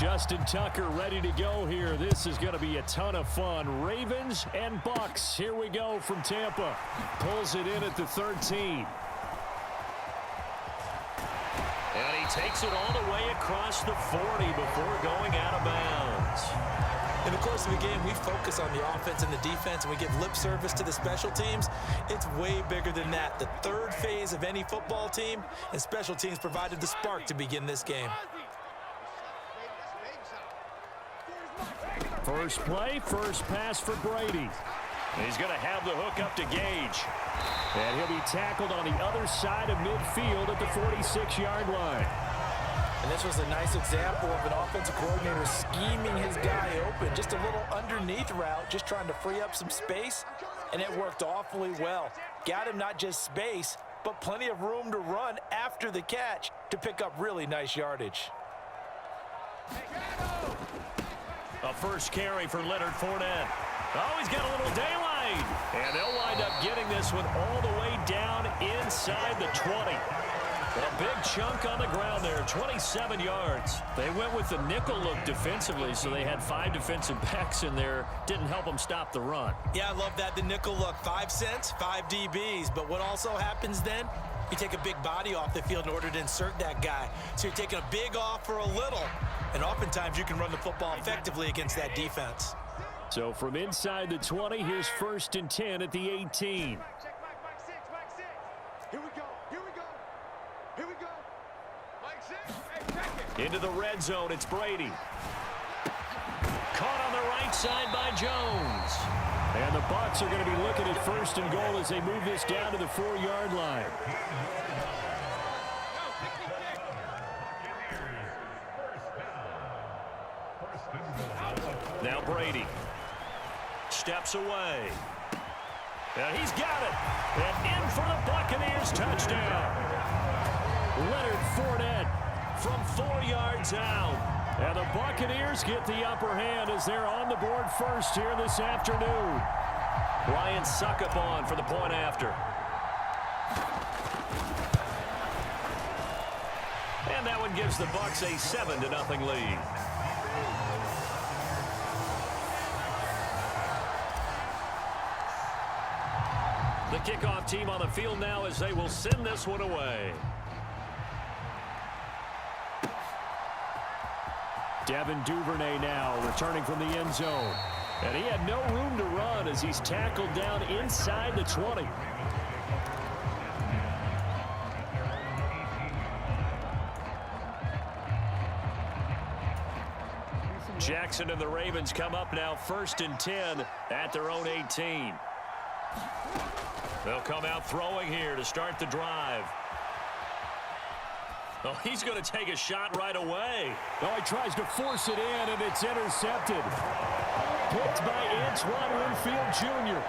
Justin Tucker ready to go here. This is going to be a ton of fun. Ravens and Bucks. Here we go from Tampa. Pulls it in at the 13. And he takes it all the way across the 40 before going out of bounds. In the course of the game, we focus on the offense and the defense, and we give lip service to the special teams. It's way bigger than that. The third phase of any football team, and special teams provided the spark to begin this game. First play, first pass for Brady. He's going to have the hook up to Gage. And he'll be tackled on the other side of midfield at the 46-yard line. And this was a nice example of an offensive coordinator scheming his guy open. Just a little underneath route, just trying to free up some space, and it worked awfully well. Got him not just space, but plenty of room to run after the catch to pick up really nice yardage. A first carry for Leonard Fournette. Oh, he's got a little daylight. And they'll wind up getting this one all the way down inside the 20. A big chunk on the ground there, 27 yards. They went with the nickel look defensively, so they had 5 defensive backs in there. Didn't help them stop the run. Yeah, I love that, the nickel look. 5 cents, 5 DBs. But what also happens then? You take a big body off the field in order to insert that guy. So you're taking a big off for a little. And oftentimes you can run the football effectively against that defense. So from inside the 20, here's 1st and 10 at the 18. Into the red zone, it's Brady. Caught on the right side by Jones. And the Bucs are going to be looking at 1st and goal as they move this down to the 4-yard line. Now Brady steps away. And he's got it. And in for the Buccaneers touchdown. Leonard Fournette from 4 yards out. And the Buccaneers get the upper hand as they're on the board first here this afternoon. Ryan Succop for the point after. And that one gives the Bucs a 7-0 lead. The kickoff team on the field now as they will send this one away. Devin Duvernay now returning from the end zone. And he had no room to run as he's tackled down inside the 20. Jackson and the Ravens come up now 1st and 10 at their own 18. They'll come out throwing here to start the drive. Oh, he's going to take a shot right away. Oh, he tries to force it in, and it's intercepted. Picked by Antoine Winfield Jr.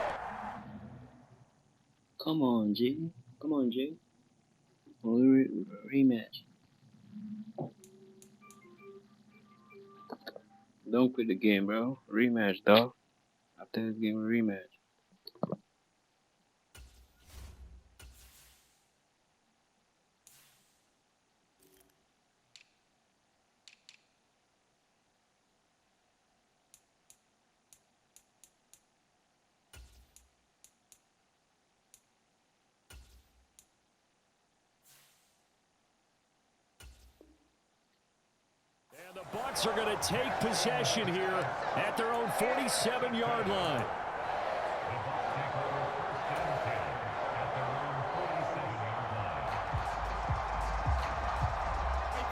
Come on, G. Come on, G. Rematch. Don't quit the game, bro. Rematch, dog. After this game, rematch. The Bucs are going to take possession here at their own 47-yard line.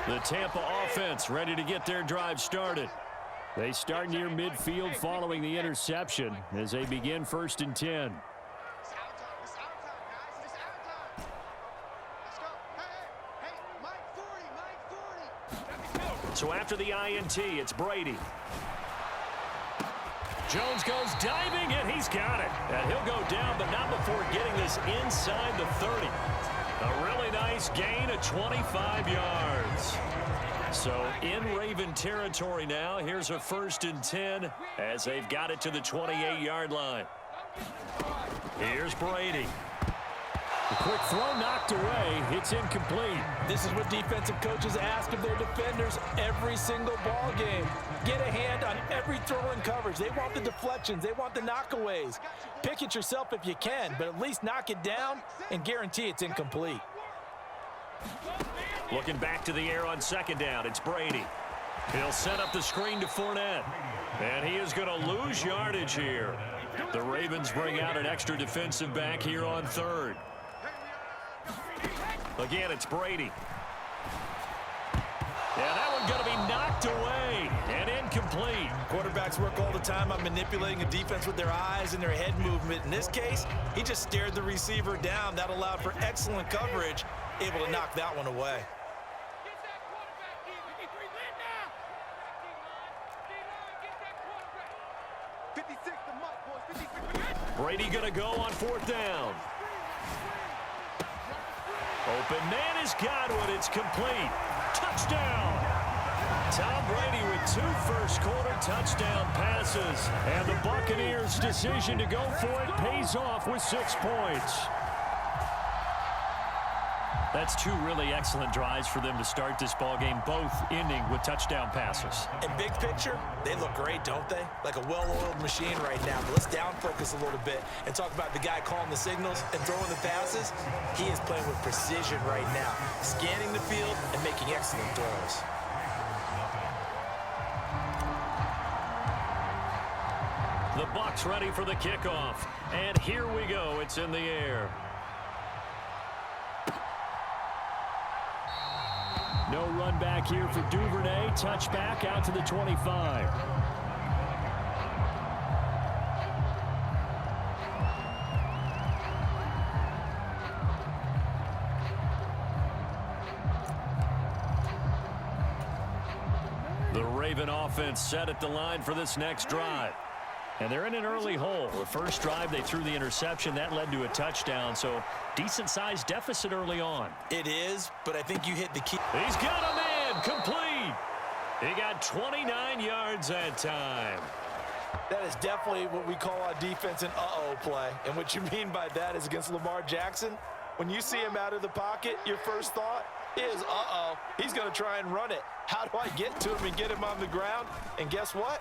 The Tampa offense ready to get their drive started. They start near midfield following the interception as they begin 1st and 10. So after the INT, it's Brady. Jones goes diving, and he's got it. And he'll go down, but not before getting this inside the 30. A really nice gain of 25 yards. So in Raven territory now, here's a 1st and 10 as they've got it to the 28-yard line. Here's Brady. The quick throw knocked away. It's incomplete. This is what defensive coaches ask of their defenders every single ball game. Get a hand on every throw in coverage. They want the deflections. They want the knockaways. Pick it yourself if you can, but at least knock it down and guarantee it's incomplete. Looking back to the air on second down, it's Brady. He'll set up the screen to Fournette. And he is going to lose yardage here. The Ravens bring out an extra defensive back here on third. Again, it's Brady. Yeah, that one's going to be knocked away and incomplete. Quarterbacks work all the time on manipulating a defense with their eyes and their head movement. In this case, he just stared the receiver down. That allowed for excellent coverage, able to knock that one away. Brady going to go on fourth down. Open man has got one. It's complete. Touchdown. Tom Brady with 2 first-quarter touchdown passes. And the Buccaneers' decision to go for it pays off with 6 points. That's 2 really excellent drives for them to start this ballgame, both ending with touchdown passes. And big picture, they look great, don't they? Like a well-oiled machine right now. But let's down focus a little bit and talk about the guy calling the signals and throwing the passes. He is playing with precision right now, scanning the field and making excellent throws. The Bucs ready for the kickoff. And here we go. It's in the air. No run back here for Duvernay. Touchback out to the 25. The Raven offense set at the line for this next drive. And they're in an early hole. The first drive, they threw the interception. That led to a touchdown, so decent-sized deficit early on. It is, but I think you hit the key. He's got a man, complete. He got 29 yards that time. That is definitely what we call on defense an uh-oh play. And what you mean by that is against Lamar Jackson, when you see him out of the pocket, your first thought is, uh-oh, he's going to try and run it. How do I get to him and get him on the ground? And guess what?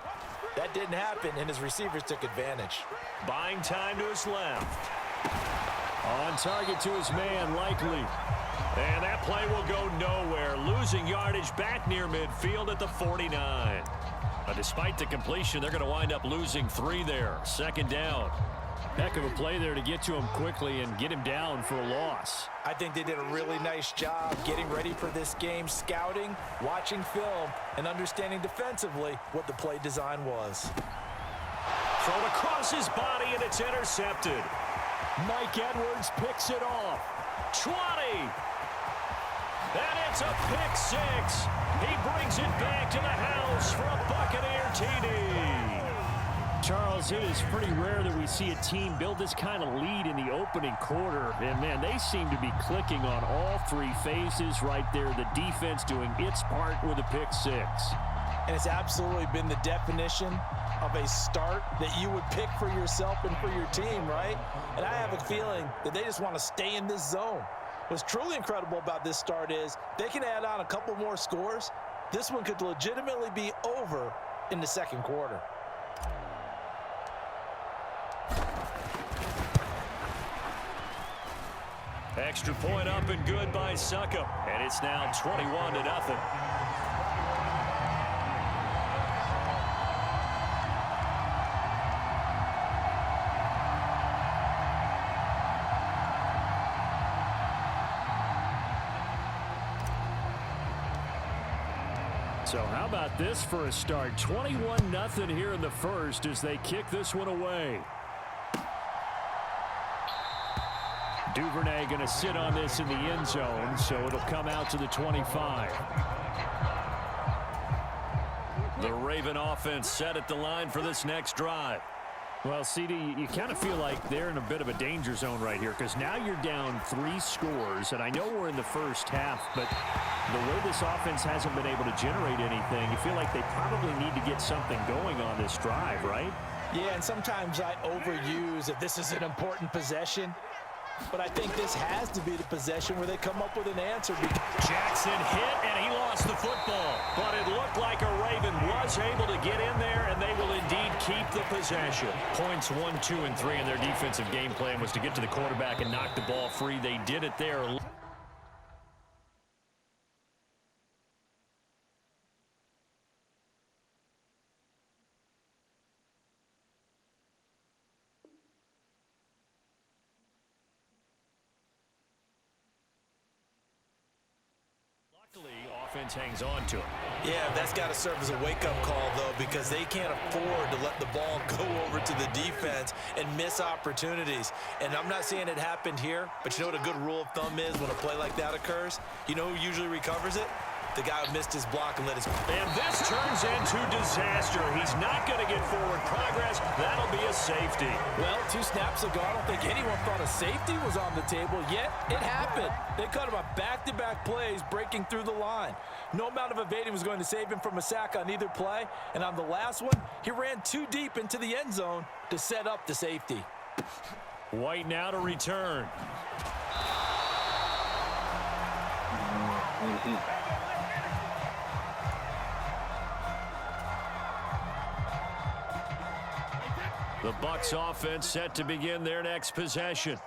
That didn't happen, and his receivers took advantage. Buying time to his left. On target to his man, Likely. And that play will go nowhere. Losing yardage back near midfield at the 49. But despite the completion, they're going to wind up losing 3 there. Second down. Heck of a play there to get to him quickly and get him down for a loss. I think they did a really nice job getting ready for this game, scouting, watching film, and understanding defensively what the play design was. Thrown across his body, and it's intercepted. Mike Edwards picks it off. 20. And it's a pick 6. He brings it back to the house for a Buccaneer TD. Charles, it is pretty rare that we see a team build this kind of lead in the opening quarter. And, man, they seem to be clicking on all 3 phases right there. The defense doing its part with a pick 6. And it's absolutely been the definition of a start that you would pick for yourself and for your team, right? And I have a feeling that they just want to stay in this zone. What's truly incredible about this start is they can add on a couple more scores. This one could legitimately be over in the second quarter. Extra point up and good by Succop. And it's now 21-0. So how about this for a start? 21-0 here in the first as they kick this one away. Duvernay going to sit on this in the end zone, so it'll come out to the 25. The Raven offense set at the line for this next drive. Well, CD, you kind of feel like they're in a bit of a danger zone right here because now you're down 3 scores, and I know we're in the first half, but the way this offense hasn't been able to generate anything, you feel like they probably need to get something going on this drive, right? Yeah, and sometimes I overuse if this is an important possession. but I think this has to be the possession where they come up with an answer. Jackson hit, and he lost the football. But it looked like a Raven was able to get in there, and they will indeed keep the possession. Points 1, 2, and 3 in their defensive game plan was to get to the quarterback and knock the ball free. They did it there. Offense hangs on to it. Yeah, that's got to serve as a wake-up call, though, because they can't afford to let the ball go over to the defense and miss opportunities. And I'm not saying it happened here, but you know what a good rule of thumb is when a play like that occurs? You know who usually recovers it? The guy who missed his block and let his... And this turns into disaster. He's not going to get forward progress. That'll be a safety. Well, 2 snaps ago, I don't think anyone thought a safety was on the table, yet it happened. They cut him a back-to-back plays breaking through the line. No amount of evading was going to save him from a sack on either play. And on the last one, he ran too deep into the end zone to set up the safety. White now to return. The Bucs offense set to begin their next possession.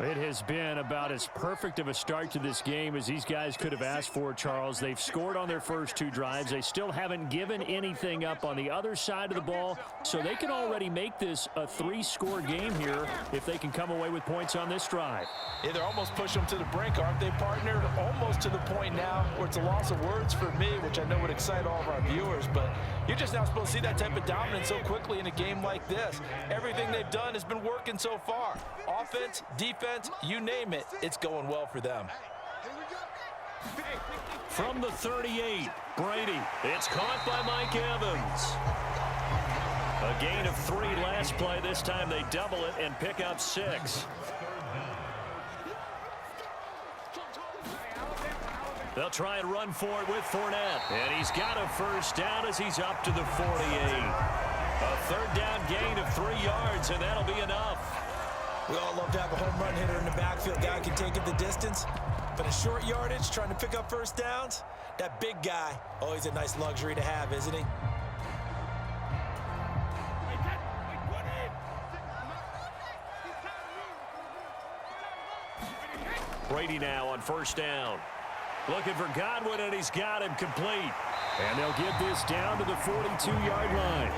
It has been about as perfect of a start to this game as these guys could have asked for, Charles. They've scored on their first 2 drives. They still haven't given anything up on the other side of the ball, so they can already make this a 3-score game here if they can come away with points on this drive. Yeah, they're almost pushing them to the brink, aren't they, partner? Almost to the point now where it's a loss of words for me, which I know would excite all of our viewers, but you're just now supposed to see that type of dominance so quickly in a game like this. Everything they've done has been working so far. Offense, defense, you name it, it's going well for them. From the 38, Brady. It's caught by Mike Evans. A gain of 3 last play. This time they double it and pick up 6. They'll try and run for it with Fournette. And he's got a first down as he's up to the 48. A third down gain of 3 yards, and that'll be enough. We all love to have a home run hitter in the backfield. Guy can take it the distance. But in short yardage, trying to pick up first downs, that big guy, always a nice luxury to have, isn't he? Brady now on first down. Looking for Godwin, and he's got him complete. And they'll get this down to the 42-yard line.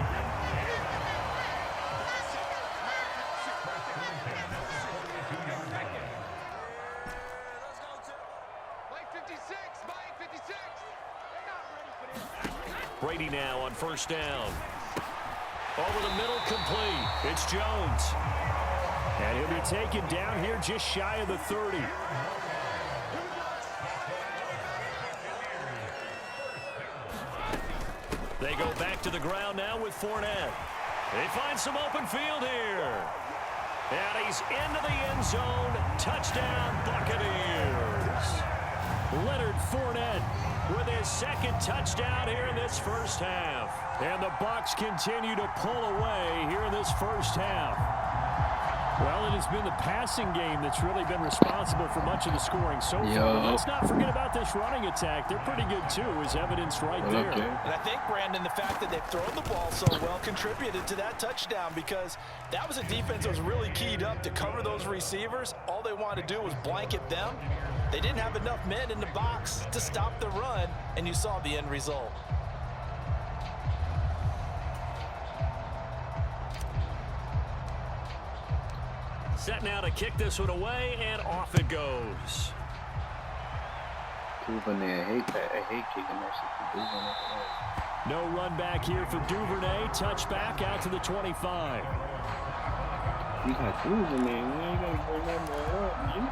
Brady now on first down. Over the middle, complete. It's Jones. And he'll be taken down here just shy of the 30. They go back to the ground now with Fournette. They find some open field here. And he's into the end zone. Touchdown, Buccaneers. Leonard Fournette with his second touchdown here in this first half. And the Bucs continue to pull away here in this first half. Well, it has been the passing game that's really been responsible for much of the scoring so far. But let's not forget about this running attack. They're pretty good, too, as evidenced right there. And I think, Brandon, the fact that they've thrown the ball so well contributed to that touchdown, because that was a defense that was really keyed up to cover those receivers. All they wanted to do was blanket them. They didn't have enough men in the box to stop the run, and you saw the end result. Set now to kick this one away, and off it goes. Duvernay, I hate that. I hate kicking that shit. No run back here for Duvernay. Touchback out to the 25. You got Duvernay, man. You gotta bring that boy up, man.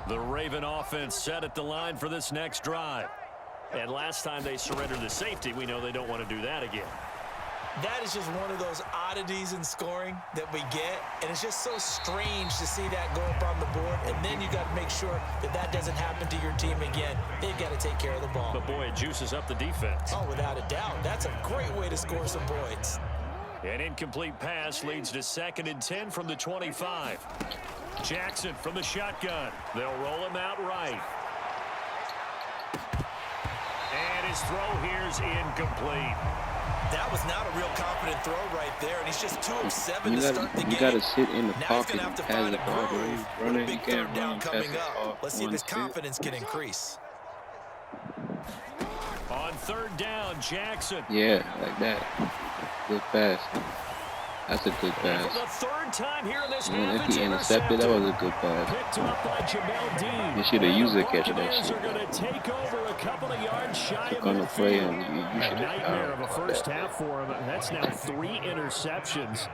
The Raven offense set at the line for this next drive. And last time they surrendered the safety, we know they don't want to do that again. That is just one of those oddities in scoring that we get, and it's just so strange to see that go up on the board, and then you got to make sure that that doesn't happen to your team again. They've got to take care of the ball. But, boy, it juices up the defense. Oh, without a doubt. That's a great way to score some points. An incomplete pass leads to 2nd and 10 from the 25. Jackson from the shotgun. They'll roll him out right. And his throw here's incomplete. That was not a real confident throw right there, and he's just 2 of 7 to start the game. You gotta sit in the Now pocket he's going to have to and find a pass the ball. groove Running, with a you big can't third down run coming fast up. Let's see if his confidence can increase. On 3rd down, Jackson. Yeah, like that. Good pass. That's a good pass. For the 3rd time here in this And half, if he intercepted, that was a good pass. Picked up by Jamel Dean. You should have used The it catching that Buccaneers shit. are going to take over a couple of yards shy Took of on the play midfield. and you A should nightmare of a have first half for him. That's now 3 interceptions.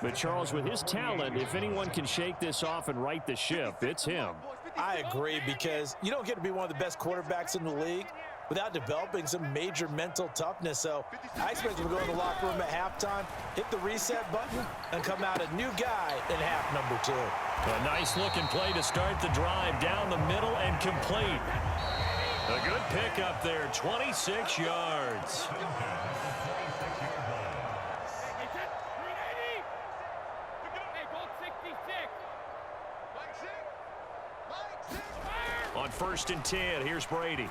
But Charles, with his talent, if anyone can shake this off and right the ship, it's him. I agree, because you don't get to be one of the best quarterbacks in the league without developing some major mental toughness. So I expect him to go in the locker room at halftime, hit the reset button, and come out a new guy in half number 2. A nice-looking play to start the drive down the middle and complete. A good pick up there, 26 yards. On 1st and 10, here's Brady.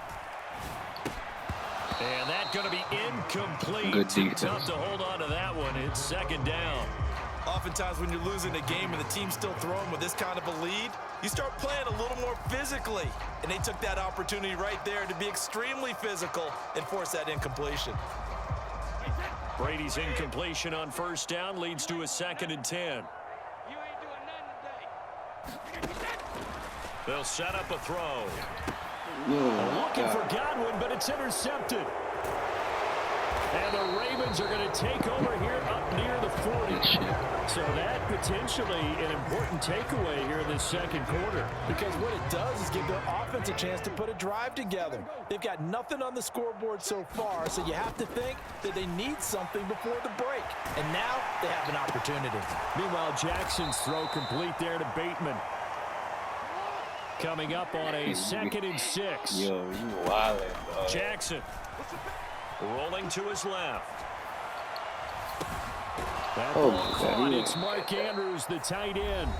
And that's going to be incomplete. Good Too defense. tough to hold on to that one. It's 2nd down. Oftentimes when you're losing a game and the team's still throwing with this kind of a lead, you start playing a little more physically. And they took that opportunity right there to be extremely physical and force that incompletion. Brady's incompletion on 1st down leads to a 2nd and 10. They'll set up a throw. Looking for Godwin, but it's intercepted. And the Ravens are going to take over here up near the 40. So that potentially an important takeaway here in this 2nd quarter. Because what it does is give their offense a chance to put a drive together. They've got nothing on the scoreboard so far, so you have to think that they need something before the break. And now they have an opportunity. Meanwhile, Jackson's throw complete there to Bateman. Coming up on a 2nd and 6. Yo, you wildin', bro. Jackson rolling to his left. That Oh, ball my caught. God. It's Mark Andrews, the tight end.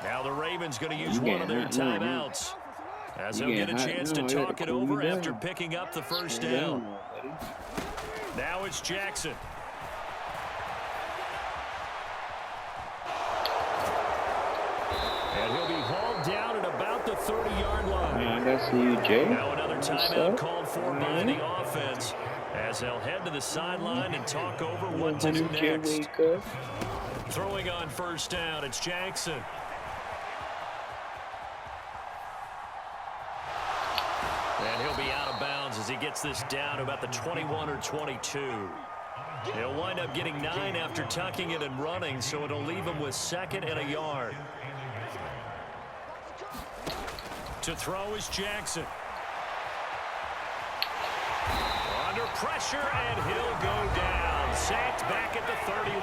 Now the Ravens going to use You one of their getting hot now, timeouts, as You they'll get a getting hot chance now. to I gotta talk it cool you over down. after picking up the 1st Slow down. now, buddy. Now it's Jackson. And he'll be hauled down at about the 30-yard line. Man, I gotta see you, Jay. Now another What's timeout up? called for by the offense, as they'll head to the sideline and talk over what to do next. Throwing on 1st down, it's Jackson. And he'll be out of bounds as he gets this down to about the 21 or 22. He'll wind up getting 9 after tucking it and running, so it'll leave him with 2nd and a yard. To throw is Jackson. Under pressure, and he'll go down. Sacked back at the 31.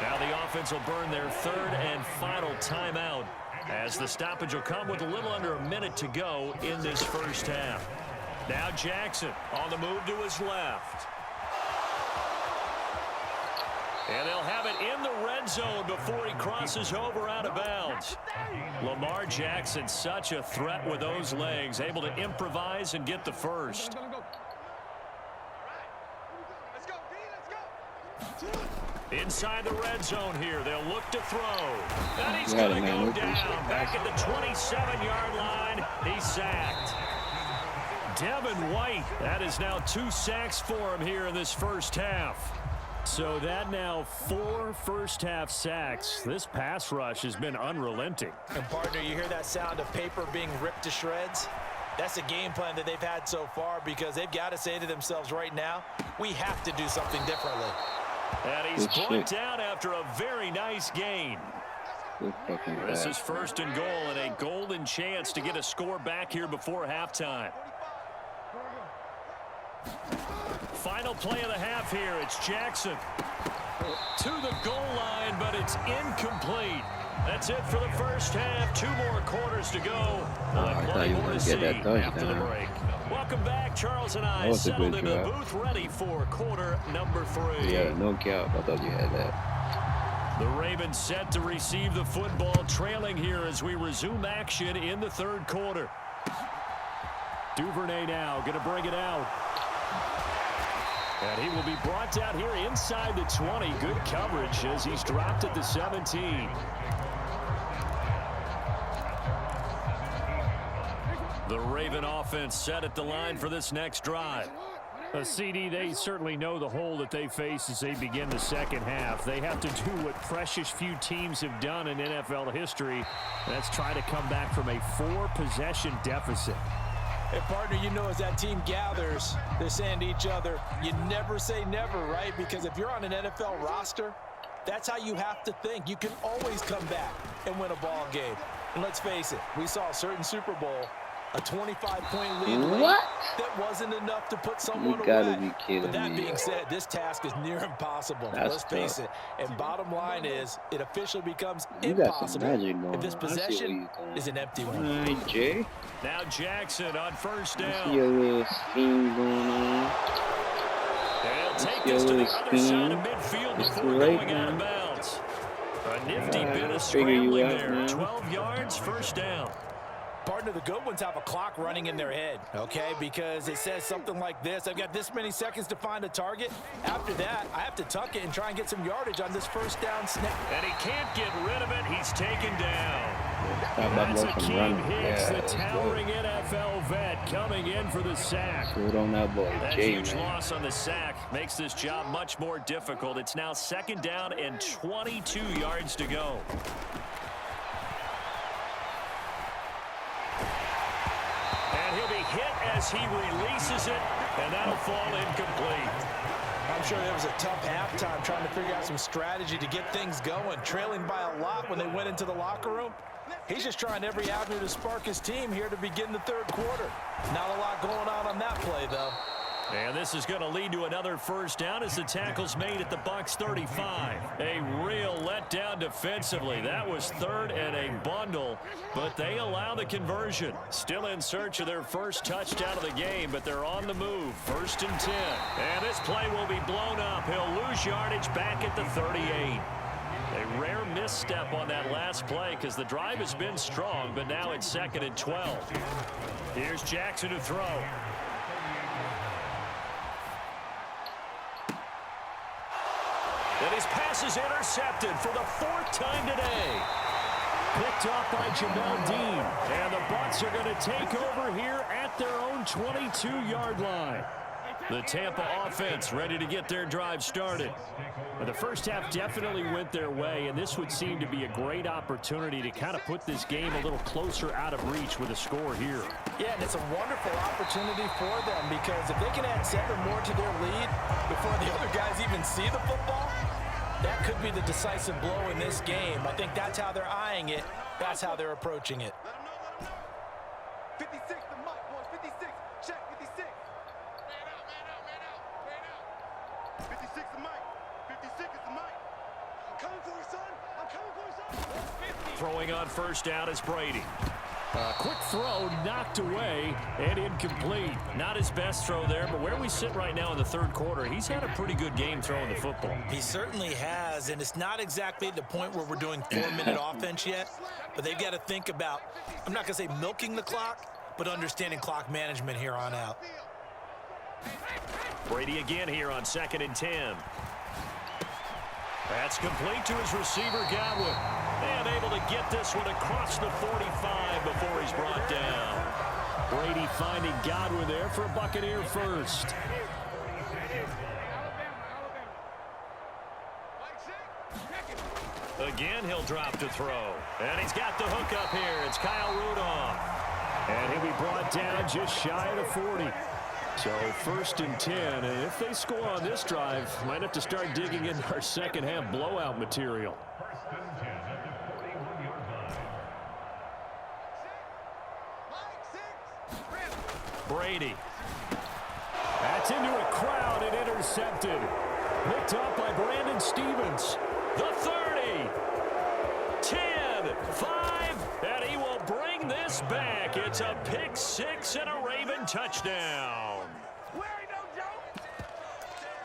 Now the offense will burn their 3rd and final timeout, as the stoppage will come with a little under a minute to go in this 1st half. Now Jackson on the move to his left. And they'll have it in the red zone before he crosses over out of bounds. Lamar Jackson, such a threat with those legs, able to improvise and get the 1st. Inside the red zone here, they'll look to throw. And he's going to go down back at the 27-yard line. He's sacked. Devin White, that is now 2 sacks for him here in this 1st half. So that now 4 first-half sacks. This pass rush has been unrelenting. And partner, you hear that sound of paper being ripped to shreds? That's a game plan that they've had so far, because they've got to say to themselves right now, we have to do something differently. And he's brought down after a very nice gain. This is 1st and goal, and a golden chance to get a score back here before halftime. Final final play of the half here. It's Jackson to the goal line, but it's incomplete. That's it for the first half. 2 more quarters to go. We'll have plenty more to see after the break. Welcome back. Charles and I settled into the booth, ready for quarter number 3. Yeah, no cap. I thought you had that. The Ravens set to receive the football, trailing here as we resume action in the 3rd quarter. Duvernay now going to bring it out. And he will be brought down here inside the 20. Good coverage as he's dropped at the 17. The Raven offense set at the line for this next drive. CD, they certainly know the hole that they face as they begin the second half. They have to do what precious few teams have done in NFL history. That's try to come back from a 4-possession deficit. Hey, partner, you know as that team gathers, they're saying to each other, you never say never, right? Because if you're on an NFL roster, that's how you have to think. You can always come back and win a ball game. And let's face it, we saw a certain Super Bowl, a 25-point lead. What? That wasn't enough to put someone You gotta away. be kidding But that me. being said, this task is near impossible. Let's face it. And bottom line is, it officially becomes impossible if this possession is an empty one. All right, Jay. Now Jackson on first See down. your little scheme going on. And he'll take this to the other side of midfield before going out of bounds. A nifty bit of scrambling there. 12 yards, first down. Partner, the good ones have a clock running in their head, okay? Because it says something like this. I've got this many seconds to find a target. After that, I have to tuck it and try and get some yardage on this first down snap. And he can't get rid of it. He's taken down. That's Akeem Hicks, the towering NFL vet, coming in for the sack. Good on that boy. That Jay, huge man. loss on the sack makes this job much more difficult. It's now 2nd down and 22 yards to go. And he'll be hit as he releases it, and that'll fall incomplete. I'm sure there was a tough halftime trying to figure out some strategy to get things going, trailing by a lot when they went into the locker room. He's just trying every avenue to spark his team here to begin the 3rd quarter. Not a lot going on that play, though. And this is going to lead to another first down as the tackle's made at the Bucs 35. A real letdown defensively. That was 3rd and a bundle, but they allow the conversion. Still in search of their first touchdown of the game, but they're on the move. 1st and 10. And this play will be blown up. He'll lose yardage back at the 38. A rare misstep on that last play because the drive has been strong, but now it's 2nd and 12. Here's Jackson to throw. And his pass is intercepted for the 4th time today. Picked off by Jamel Dean. And the Bucs are going to take over here at their own 22-yard line. The Tampa offense ready to get their drive started. The first half definitely went their way, and this would seem to be a great opportunity to kind of put this game a little closer out of reach with a score here. Yeah, and it's a wonderful opportunity for them because if they can add 7 more to their lead before the other guys even see the football, that could be the decisive blow in this game. I think that's how they're eyeing it. That's how they're approaching it. 56 to Mike, boys. 56. Check 56. Man out, man out, man out, man out. 56 to Mike. 56 is to Mike. I'm coming for you, son. I'm coming for you, son. Throwing on first down is Brady. Quick throw knocked away and incomplete. Not his best throw there, but where we sit right now in the 3rd quarter, he's had a pretty good game throwing the football. He certainly has, and it's not exactly at the point where we're doing 4-minute offense yet, but they've got to think about, I'm not going to say milking the clock, but understanding clock management here on out. Brady again here on 2nd and 10. That's complete to his receiver, Godwin. And able to get this one across the 45 before he's brought down. Brady finding Godwin there for a Buccaneer first. Again, he'll drop to throw. And he's got the hook up here. It's Kyle Rudolph. And he'll be brought down just shy of the 40. So 1st and 10, and if they score on this drive, might have to start digging into our second half blowout material. Brady. That's into a crowd and intercepted. Picked up by Brandon Stevens. The 30. 10, 5, and he will bring this back. It's a pick six and a Raven touchdown.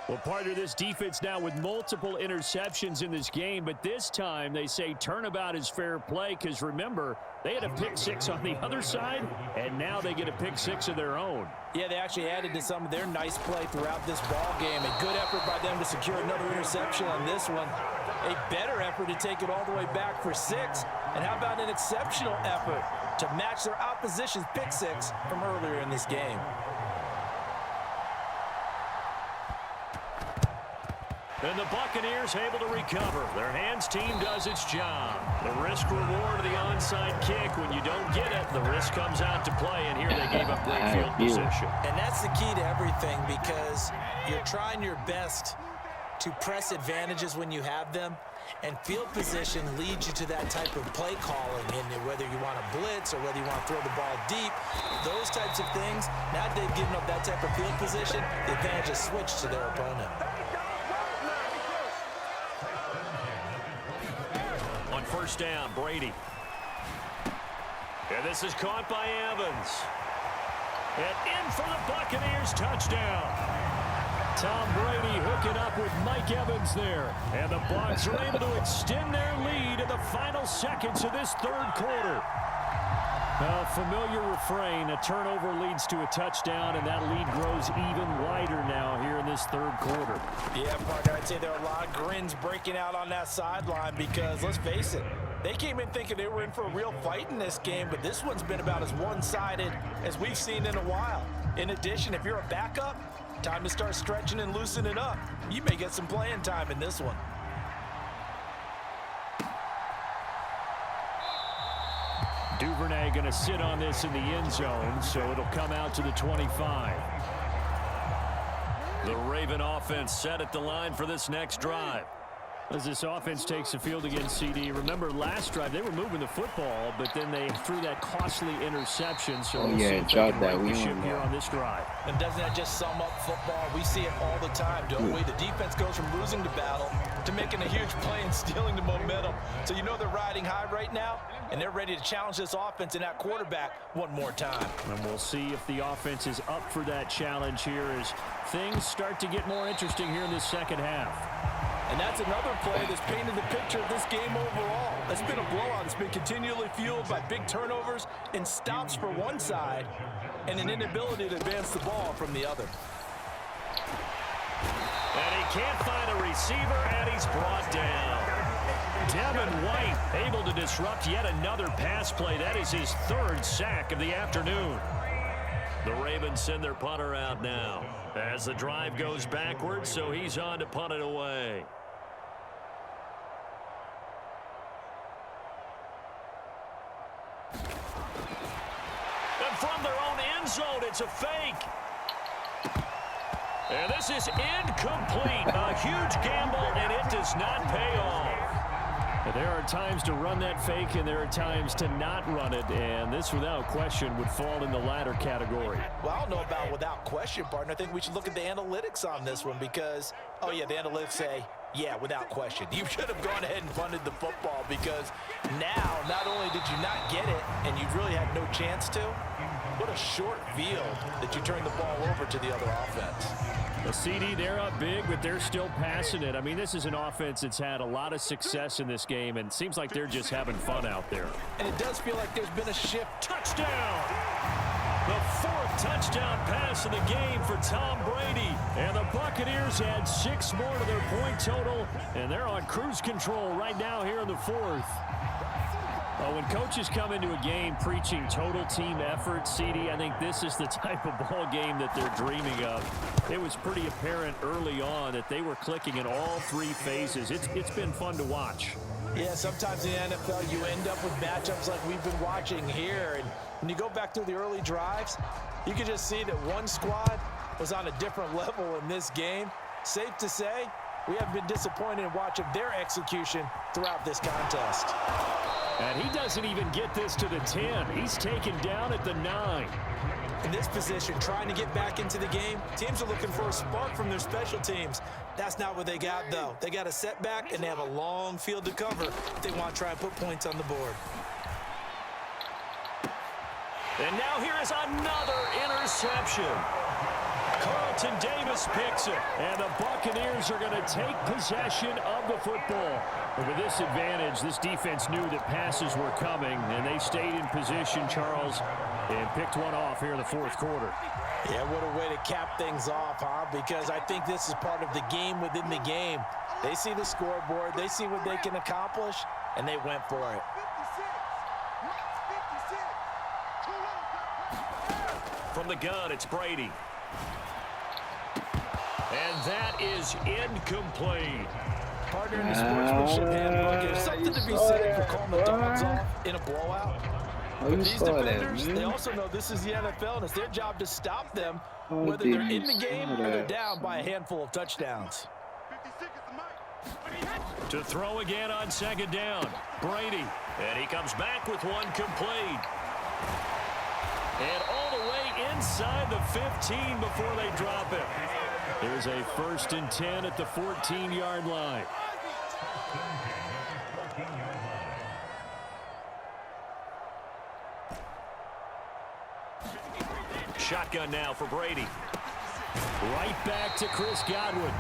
Well, partner, this defense now with multiple interceptions in this game, but this time they say turnabout is fair play because, remember, they had a pick six on the other side, and now they get a pick six of their own. Yeah, they actually added to some of their nice play throughout this ball game. A good effort by them to secure another interception on this one. A better effort to take it all the way back for 6. And how about an exceptional effort to match their opposition's pick six from earlier in this game? And the Buccaneers able to recover. Their hands team does its job. The risk reward of the onside kick. When you don't get it, the risk comes out to play. And here they gave up great field position. And that's the key to everything, because you're trying your best to press advantages when you have them. And field position leads you to that type of play calling, and whether you want to blitz or whether you want to throw the ball deep, those types of things. Now that they've given up that type of field position, the advantage is switched to their opponent. On first down, Brady. And this is caught by Evans. And in for the Buccaneers, touchdown. Tom Brady hooking up with Mike Evans there. And the Bucs are able to extend their lead in the final seconds of this third quarter. A familiar refrain, a turnover leads to a touchdown, and that lead grows even wider now here in this third quarter. Yeah, partner, I'd say there are a lot of grins breaking out on that sideline because, let's face it, they came in thinking they were in for a real fight in this game, but this one's been about as one-sided as we've seen in a while. In addition, if you're a backup, time to start stretching and loosening up. You may get some playing time in this one. Duvernay going to sit on this in the end zone, so it'll come out to the 25. The Raven offense set at the line for this next drive. As this offense takes the field against CD, remember last drive they were moving the football, but then they threw that costly interception. So we'll see if they can right the ship here on this drive. And doesn't that just sum up football? We see it all the time, don't we? The defense goes from losing the battle to making a huge play and stealing the momentum. So you know they're riding high right now, and they're ready to challenge this offense and that quarterback one more time. And we'll see if the offense is up for that challenge here as things start to get more interesting here in this second half. And that's another play that's painted the picture of this game overall. It's been a blowout. It's been continually fueled by big turnovers and stops for one side and an inability to advance the ball from the other. And he can't find a receiver, and he's brought down. Devin White able to disrupt yet another pass play. That is his third sack of the afternoon. The Ravens send their punter out now as the drive goes backwards, so he's on to punt it away. And from their own end zone, it's a fake. And this is incomplete. A huge gamble, and it does not pay off. There are times to run that fake, and there are times to not run it, and this, without question, would fall in the latter category. Well, I don't know about without question, partner. I think we should look at the analytics on this one because, oh, yeah, the analytics say, yeah, without question. You should have gone ahead and punted the football because now, not only did you not get it, and you really had no chance to, what a short field that you turned the ball over to the other offense. The CD, they're up big, but they're still passing it. I mean, this is an offense that's had a lot of success in this game, and it seems like they're just having fun out there. And it does feel like there's been a shift. Touchdown! The fourth touchdown pass of the game for Tom Brady. And the Buccaneers add 6 more to their point total, and they're on cruise control right now here in the fourth. Well, when coaches come into a game preaching total team effort, CD, I think this is the type of ball game that they're dreaming of. It was pretty apparent early on that they were clicking in all 3 phases. It's been fun to watch. Yeah, sometimes in the NFL you end up with matchups like we've been watching here. And when you go back through the early drives, you can just see that one squad was on a different level in this game. Safe to say, we haven't been disappointed in watching their execution throughout this contest. And he doesn't even get this to the 10. He's taken down at the 9. In this position, trying to get back into the game, teams are looking for a spark from their special teams. That's not what they got, though. They got a setback, and they have a long field to cover if they want to try and put points on the board. And now here is another interception. Carlton Davis picks it, and the Buccaneers are going to take possession of the football. And with this advantage, this defense knew that passes were coming, and they stayed in position, Charles, and picked one off here in the fourth quarter. Yeah, what a way to cap things off, huh? Because I think this is part of the game within the game. They see the scoreboard, they see what they can accomplish, and they went for it. From the gun, it's Brady. And that is incomplete. Partner in the sportsmanship handbook, there's something to be said for calling the dogs off in a blowout. But these defenders, they also know this is the NFL, and it's their job to stop them, whether they're in the game or they're down by a handful of touchdowns. To throw again on second down, Brady. And he comes back with one complete. And all the way inside the 15 before they drop it. There's a 1st and 10 at the 14-yard line. Shotgun now for Brady. Right back to Chris Godwin.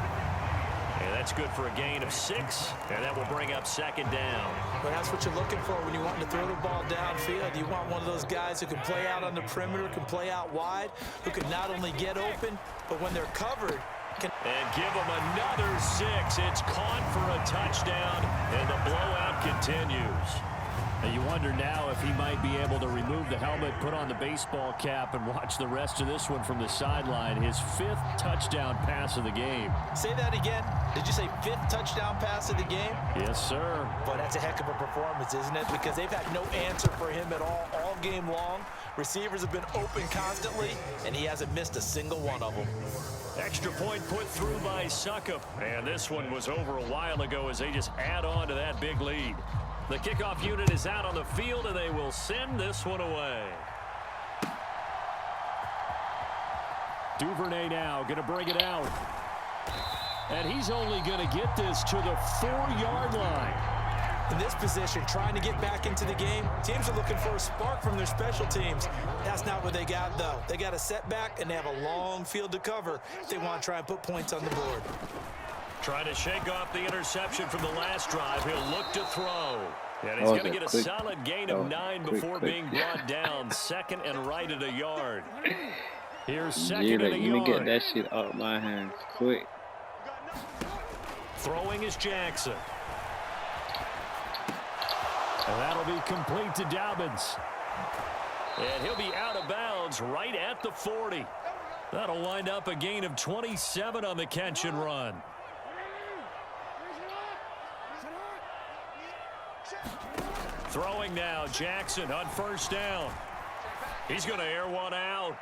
And that's good for a gain of 6, and that will bring up second down. But that's what you're looking for when you want to throw the ball downfield. You want one of those guys who can play out on the perimeter, can play out wide, who can not only get open, but when they're covered, can... And give them another 6. It's caught for a touchdown, and the blowout continues. And you wonder now if he might be able to remove the helmet, put on the baseball cap, and watch the rest of this one from the sideline. His 5th touchdown pass of the game. Say that again. Did you say 5th touchdown pass of the game? Yes, sir. But that's a heck of a performance, isn't it? Because they've had no answer for him at all game long. Receivers have been open constantly, and he hasn't missed a single one of them. Extra point put through by Succop. And this one was over a while ago as they just add on to that big lead. The kickoff unit is out on the field, and they will send this one away. Duvernay now going to bring it out. And he's only going to get this to the 4-yard line. In this position, trying to get back into the game, teams are looking for a spark from their special teams. That's not what they got, though. They got a setback, and they have a long field to cover if they want to try and put points on the board. Trying to shake off the interception from the last drive. He'll look to throw. And he's going to get a solid gain of 9 before being brought down. Second and right at a yard. Here's second and a yard. Let me get that shit out of my hands quick. Throwing is Jackson. And that'll be complete to Dobbins. And he'll be out of bounds right at the 40. That'll wind up a gain of 27 on the catch and run. Throwing now, Jackson on first down. He's going to air one out.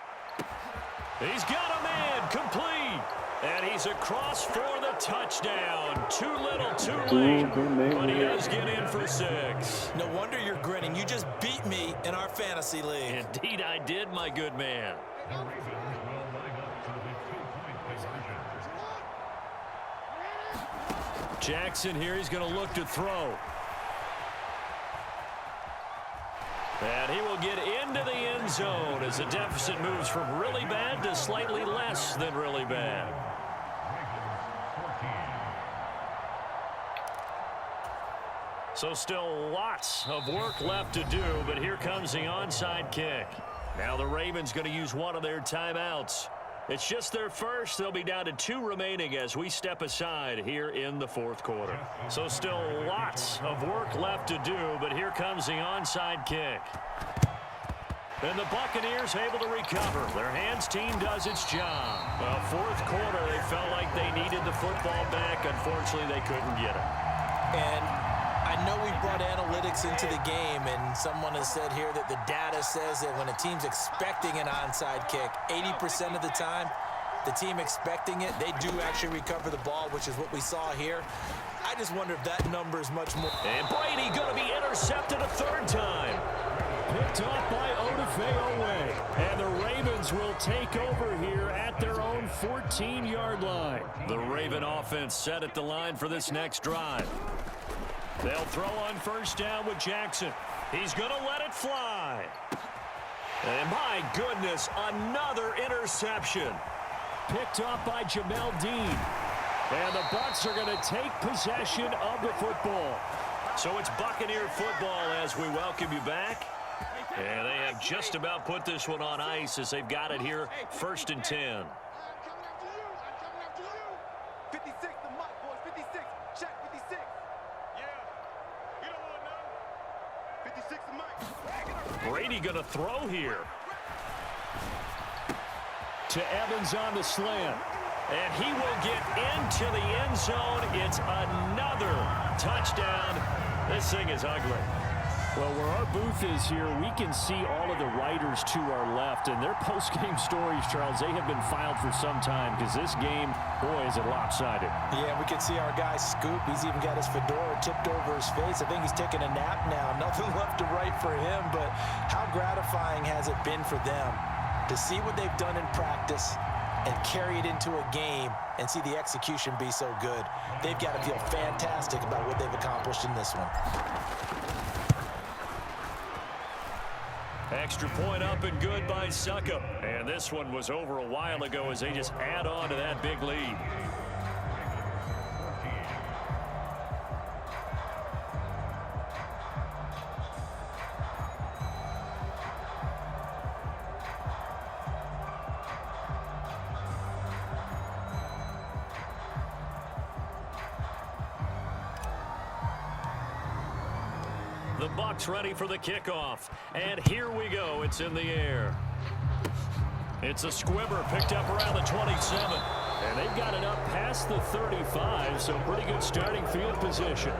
He's got a man, complete. And he's across for the touchdown. Too little, too late. But he does get in for 6. No wonder you're grinning. You just beat me in our fantasy league. Indeed I did, my good man. Jackson here, he's going to look to throw. And he will get into the end zone as the deficit moves from really bad to slightly less than really bad. So still lots of work left to do, but here comes the onside kick. Now the Ravens going to use one of their timeouts. It's just their first. They'll be down to 2 remaining as we step aside here in the fourth quarter. So still lots of work left to do, but here comes the onside kick. And the Buccaneers able to recover. Their hands team does its job. Well, fourth quarter, they felt like they needed the football back. Unfortunately, they couldn't get it. And I know we brought analytics into the game, and someone has said here that the data says that when a team's expecting an onside kick, 80% of the time, the team expecting it, they do actually recover the ball, which is what we saw here. I just wonder if that number is much more. And Brady going to be intercepted a third time. Picked off by Odafe. And the Ravens will take over here at their own 14-yard line. The Raven offense set at the line for this next drive. They'll throw on first down with Jackson. He's going to let it fly. And my goodness, another interception. Picked off by Jamel Dean. And the Bucs are going to take possession of the football. So it's Buccaneer football as we welcome you back. And they have just about put this one on ice as they've got it here, 1st and 10. I'm coming after you. 56 to Mike, boys. 56. Check 56. Yeah. You don't want to know. 56 to Mike. Brady going to throw here. To Evans on the slant. And he will get into the end zone. It's another touchdown. This thing is ugly. Well, where our booth is here, we can see all of the writers to our left. And their post-game stories, Charles, they have been filed for some time because this game, boy, is it lopsided. Yeah, we can see our guy Scoop. He's even got his fedora tipped over his face. I think he's taking a nap now. Nothing left to write for him, but how gratifying has it been for them to see what they've done in practice and carry it into a game and see the execution be so good. They've got to feel fantastic about what they've accomplished in this one. Extra point up and good by Suckup. And this one was over a while ago as they just add on to that big lead. The Bucs ready for the kickoff. And here we go. It's in the air. It's a squibber picked up around the 27. And they've got it up past the 35, so pretty good starting field position.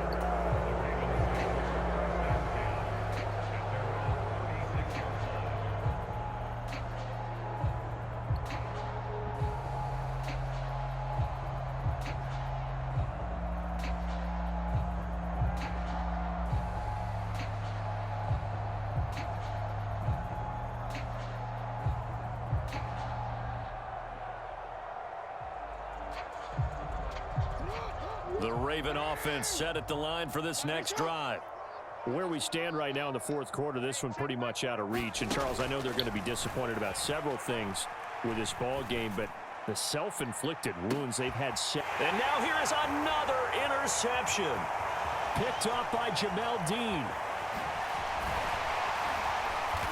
The Raven offense set at the line for this next drive. Where we stand right now in the fourth quarter, this one pretty much out of reach. And, Charles, I know they're going to be disappointed about several things with this ball game, but the self-inflicted wounds they've had. And now here is another interception. Picked off by Jamel Dean.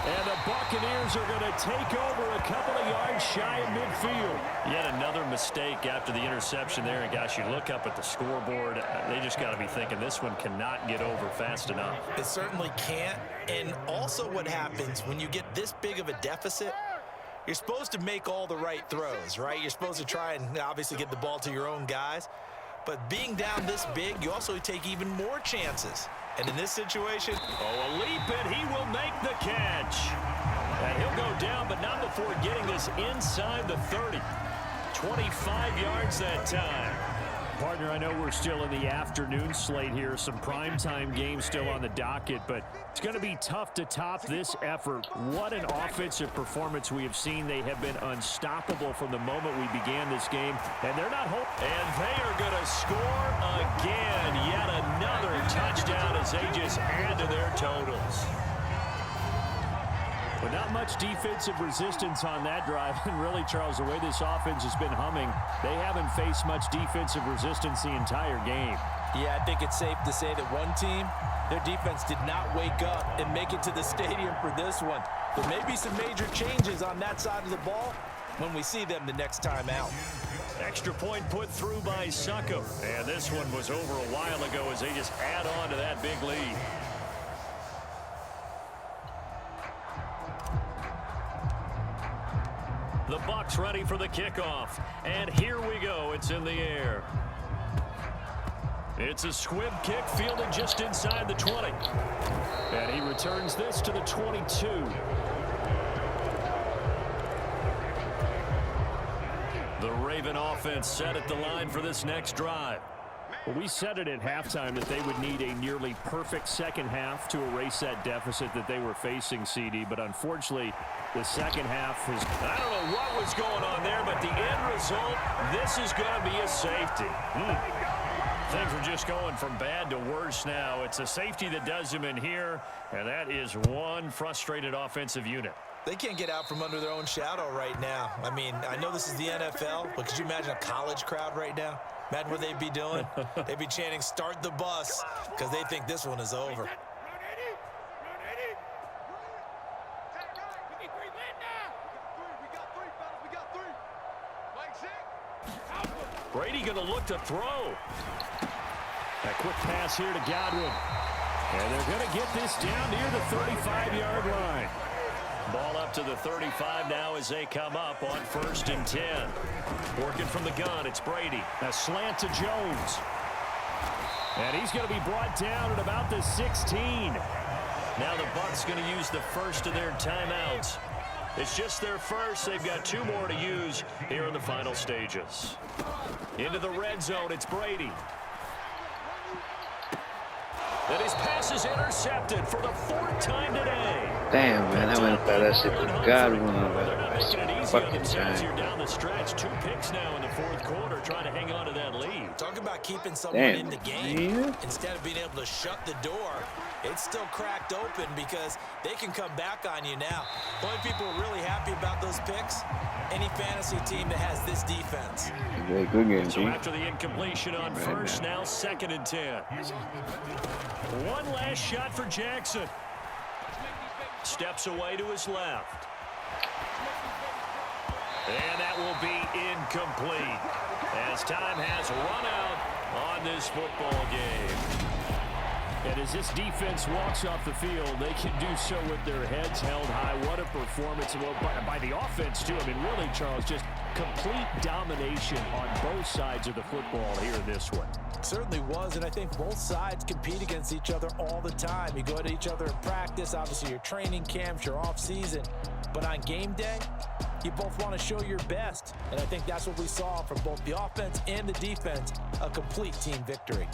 And the Buccaneers are going to take over a couple of yards shy of midfield. Yet another mistake after the interception there. And, gosh, you look up at the scoreboard. They just got to be thinking this one cannot get over fast enough. It certainly can't. And also what happens when you get this big of a deficit, you're supposed to make all the right throws, right? You're supposed to try and obviously get the ball to your own guys. But being down this big, you also take even more chances. And in this situation, a leap, and he will make the catch. And he'll go down, but not before getting this inside the 30. 25 yards that time. Partner, I know we're still in the afternoon slate here. Some primetime games still on the docket, but it's going to be tough to top this effort. What an offensive performance we have seen. They have been unstoppable from the moment we began this game, and they're not home. And they are going to score again. Yet another touchdown as they just add to their totals. But not much defensive resistance on that drive. And really, Charles, the way this offense has been humming, they haven't faced much defensive resistance the entire game. Yeah, I think it's safe to say that one team, their defense did not wake up and make it to the stadium for this one. There may be some major changes on that side of the ball when we see them the next time out. Extra point put through by Suckup. And this one was over a while ago as they just add on to that big lead. The Bucs ready for the kickoff. And here we go. It's in the air. It's a squib kick fielded just inside the 20. And he returns this to the 22. The Oregon offense set at the line for this next drive. Well, we said it at halftime that they would need a nearly perfect second half to erase that deficit that they were facing, CD. But unfortunately, the second half is... I don't know what was going on there, but the end result, this is going to be a safety. Things are just going from bad to worse now. It's a safety that does him in here, and that is one frustrated offensive unit. They can't get out from under their own shadow right now. I mean, I know this is the NFL, but could you imagine a college crowd right now? Imagine what they'd be doing. They'd be chanting, "Start the bus," because they think this one is over. Brady going to look to throw. A quick pass here to Godwin. And they're going to get this down near the 35-yard line. Ball up to the 35 now as they come up on 1st and 10. Working from the gun, it's Brady. A slant to Jones. And he's going to be brought down at about the 16. Now the Bucs going to use the first of their timeouts. It's just their first. They've got 2 more to use here in the final stages. Into the red zone, it's Brady. And his pass is intercepted for the 4th time today. Damn, man, I went by that shit to Godwin fucking time. Down the stretch, 2 picks now in the 4th quarter, trying to hang on to that lead. Talk about keeping someone in the game. Instead of being able to shut the door, it's still cracked open because they can come back on you now. The only people really happy about those picks, any fantasy team that has this defense. Good game, so after the incompletion on first, now 2nd and 10. One last shot for Jackson. Steps away to his left. And that will be incomplete as time has run out on this football game. And as this defense walks off the field, they can do so with their heads held high. What a performance by the offense, too. I mean, really, Charles, just complete domination on both sides of the football here in this one. Certainly was, and I think both sides compete against each other all the time. You go to each other in practice, obviously your training camps, your off-season. But on game day, you both want to show your best. And I think that's what we saw from both the offense and the defense, a complete team victory.